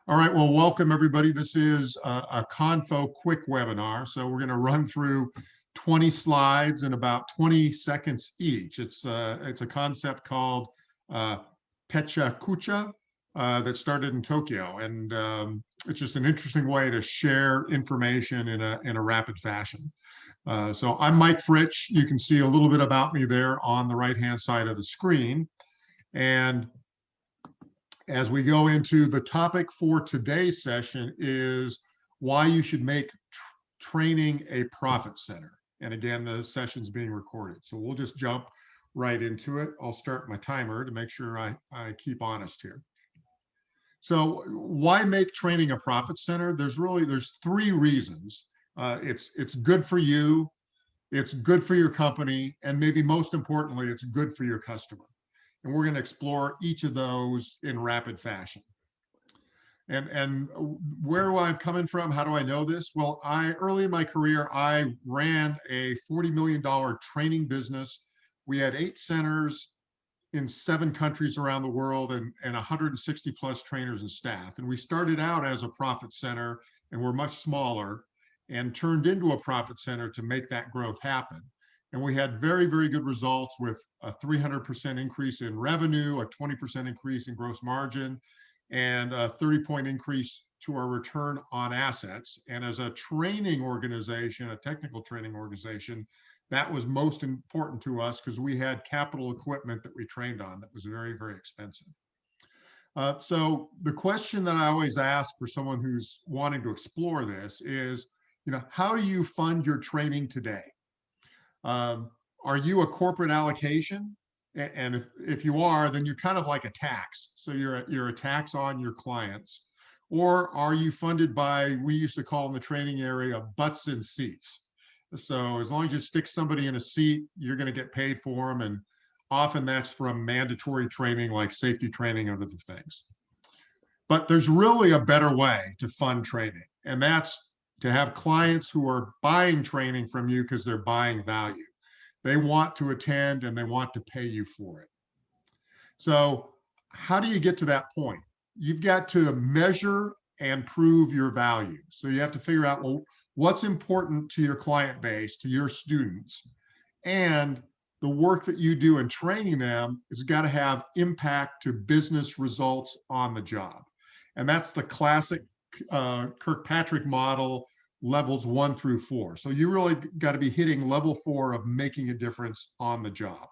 All right, well, welcome everybody. This is a Confo quick webinar. So we're going to run through 20 slides in about 20 seconds each. It's a concept called PechaKucha that started in Tokyo. And it's just an interesting way to share information in a rapid fashion. So I'm Mike Fritsch. You can see a little bit about me there on the right-hand side of the screen. And as we go into the topic for today's session is why you should make training a profit center. And again, the session's being recorded. So we'll just jump right into it. I'll start my timer to make sure I keep honest here. So why make training a profit center? There's three reasons. It's good for you, it's good for your company, and maybe most importantly, it's good for your customer. And we're going to explore each of those in rapid fashion. And where I'm coming from, how do I know this? Well, early in my career, I ran a $40 million training business. We had 8 centers in 7 countries around the world and 160 plus trainers and staff. And we started out as a profit center and we're much smaller and turned into a profit center to make that growth happen. And we had very, very good results with a 300% increase in revenue, a 20% increase in gross margin, and a 30-point increase to our return on assets. And as a training organization, a technical training organization, that was most important to us because we had capital equipment that we trained on that was very, very expensive. So the question that I always ask for someone who's wanting to explore this is, how do you fund your training today? Are you a corporate allocation? And if you are, then you're kind of like a tax. So you're a tax on your clients. Or are you funded by, we used to call in the training area, butts in seats. So as long as you stick somebody in a seat, you're going to get paid for them. And often that's from mandatory training like safety training and other things. But there's really a better way to fund training. And that's to have clients who are buying training from you because they're buying value. They want to attend and they want to pay you for it. So how do you get to that point? You've got to measure and prove your value. So you have to figure out, well, what's important to your client base, to your students, and the work that you do in training them has got to have impact to business results on the job. And that's the classic Kirkpatrick model, levels 1 through 4. So you really got to be hitting level 4 of making a difference on the job.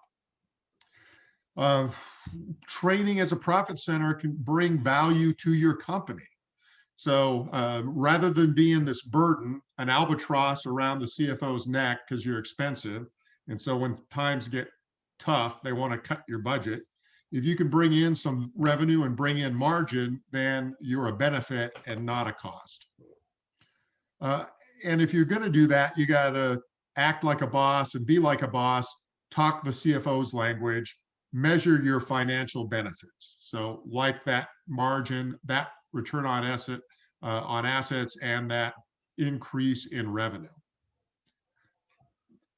Training as a profit center can bring value to your company. So rather than being this burden, an albatross around the CFO's neck because you're expensive, and so when times get tough, they want to cut your budget. If you can bring in some revenue and bring in margin, then you're a benefit and not a cost. And if you're going to do that, you got to act like a boss and be like a boss, talk the CFO's language, measure your financial benefits. So like that margin, that return on assets, and that increase in revenue.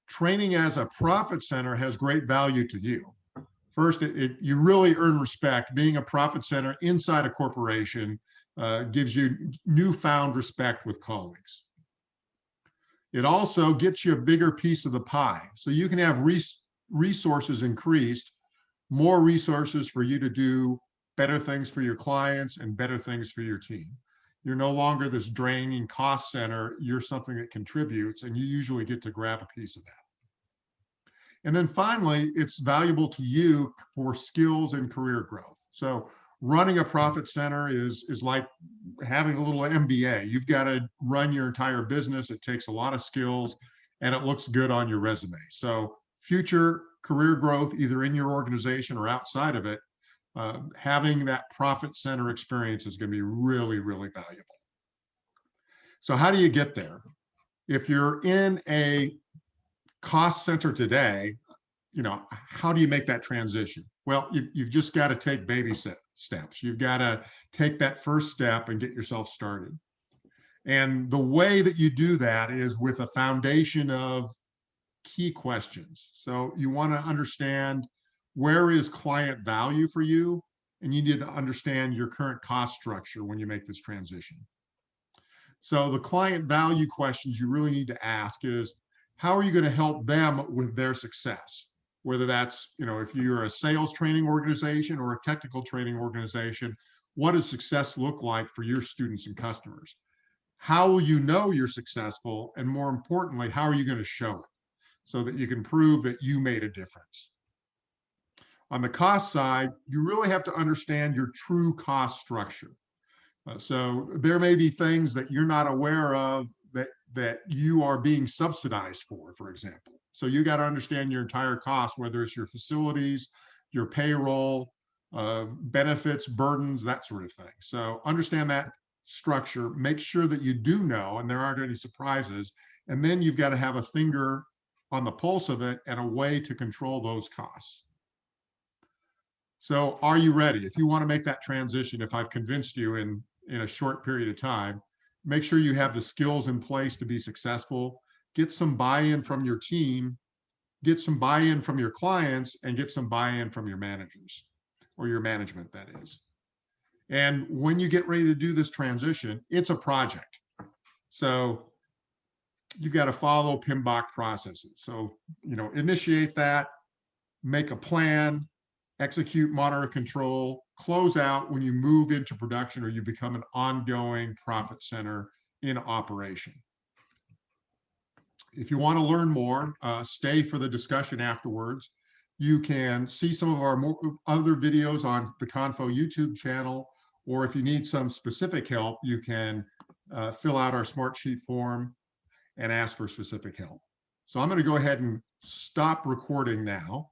Training as a profit center has great value to you. First, you really earn respect. Being a profit center inside a corporation gives you newfound respect with colleagues. It also gets you a bigger piece of the pie. So you can have resources increased, more resources for you to do better things for your clients and better things for your team. You're no longer this draining cost center. You're something that contributes, and you usually get to grab a piece of that. And then finally, it's valuable to you for skills and career growth. So running a profit center is like having a little MBA. You've got to run your entire business. It takes a lot of skills and it looks good on your resume. So future career growth, either in your organization or outside of it, having that profit center experience is going to be really, really valuable. So how do you get there? If you're in a cost center today, how do you make that transition? Well, you've just got to take baby steps. You've got to take that first step and get yourself started. And the way that you do that is with a foundation of key questions. So you want to understand, where is client value for you? and you need to understand your current cost structure when you make this transition. So the client value questions you really need to ask is, how are you going to help them with their success? Whether that's, if you're a sales training organization or a technical training organization, what does success look like for your students and customers? How will you know you're successful? And more importantly, how are you going to show it so that you can prove that you made a difference? On the cost side, you really have to understand your true cost structure. So there may be things that you're not aware of that you are being subsidized for example. So you got to understand your entire cost, whether it's your facilities, your payroll, benefits, burdens, that sort of thing. So understand that structure, make sure that you do know and there aren't any surprises. And then you've got to have a finger on the pulse of it and a way to control those costs. So are you ready? If you want to make that transition, if I've convinced you in a short period of time, make sure you have the skills in place to be successful. Get some buy-in from your team, get some buy-in from your clients, and get some buy-in from your managers, or your management, that is. And when you get ready to do this transition, it's a project. So you've got to follow PMBOK processes. So, initiate that, make a plan, execute, monitor, control, close out when you move into production or you become an ongoing profit center in operation. If you want to learn more, stay for the discussion afterwards. You can see some of our other videos on the Confo YouTube channel, or if you need some specific help, you can fill out our Smartsheet form and ask for specific help. So I'm going to go ahead and stop recording now,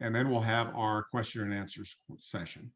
and then we'll have our question and answer session.